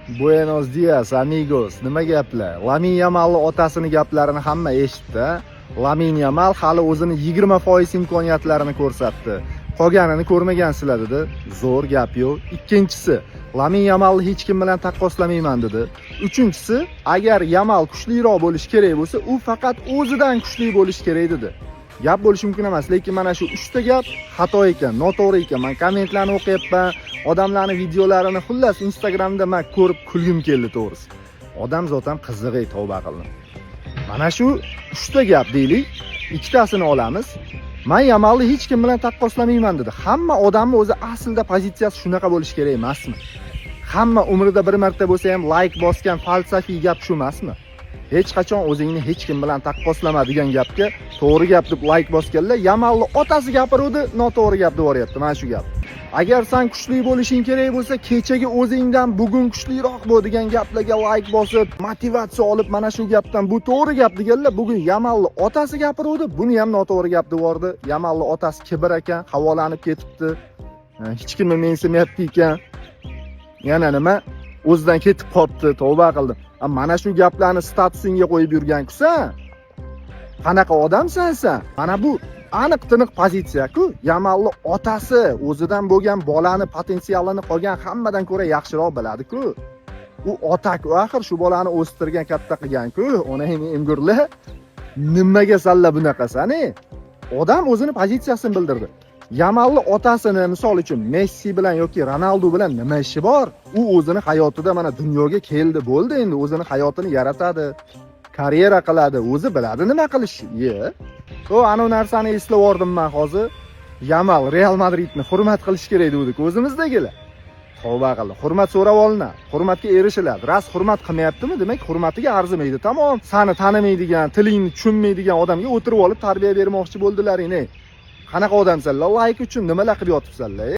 Buenos dias, amigos. Nima gaplar? Lamin Yamalning otasini gaplarini hamma eshitdi. Lamin Yamal hali o'zini 20% imkoniyatlarini ko'rsatdi. Qolganini ko'rmagansizlar dedi. Zo'r gap yo'q. Ikkinchisi, Lamin Yamalni hech kim bilan taqqoslamayman dedi. Uchinchisi, agar Yamal kuchliroq bo'lish kerak bo'lsa, u faqat o'zidan kuchli bo'lish kerak dedi. Gap bo'lishi mumkin emas, lekin mana shu 3 ta gap xato ekan, noto'g'ri ekan. Men kommentlarni o'qiyapman, odamlarning videolarini, xullas Instagramda men ko'rib kulgim keldi to'g'risi. Odam zotan qiziq ey, tavba qildim. Mana shu 3 ta gap deylik, ikkitasini olamiz. Men Yamalni hech kim bilan taqqoslamayman dedi. Hamma odamning o'zi aslida pozitsiyasi shunaqa bo'lishi kerak emasmi? Hamma umrida bir marta bo'lsa ham like bosgan falsafiy gap shu emasmi? Hech qachon o'zingni hech kim bilan taqqoslama degan gapga to'g'ri gap deb like bosganlar, Yamalni otasi gapiruvdi, noto'g'ri gap deb o'ryapti. Mana shu gap. Agar sen kuchli bo'lishing kerak bo'lsa, kechagi o'zingdan bugun kuchliroq bo'l degan gaplarga like bosib, motivatsiya olib, mana shu gapdan bu to'g'ri gap deganlar, bugun Yamalni otasi gapiruvdi, buni ham noto'g'ri gap deb o'rdi. Yamalni otasi kibr ekan, havolanib ketibdi. Hech kimni mensimayapti ekan. Yana nima? O'zidan ketib qopti, tavba qildim. Mana shu gaplarni statusingga qo'yib yurgan-kusan. Qanaqa odamsan sen? Mana bu aniq tiniq pozitsiya-ku. Yamalni otasi o'zidan bo'lgan bolani potensialini qolgan hammadan ko'ra yaxshiroq biladi-ku. U ota-ku, axir shu bolani o'stirgan, katta qilgan-ku. Onangni emgurlar. Nimaga salla bunaqasani? Odam o'zini pozitsiyasini bildirdi. Yamalni otasini misol uchun Messi bilan yoki Ronaldo bilan nima ishi bor? U o'zini hayotida mana dunyoga keldi, bo'ldi, endi o'zini hayotini yaratadi, karyera qiladi, o'zi biladi nima qilishni. Ana narsani eslab o'rdim men hozir. Yamal Real Madridni hurmat qilish kerak dedik o'zimizdagilar. Tavba qildi. Hurmat so'rab olinadi, hurmatga erishiladi. Ras hurmat qilmayaptimi, demak hurmatiga arzimaydi. Tamom, seni tanimaydigan, tilingni tushunmaydigan odamga o'tirib olib tarbiya bermoqchi bo'ldilaring. Qanaqa odamsanlar? Like uchun nimalar qilib yotibsanlar?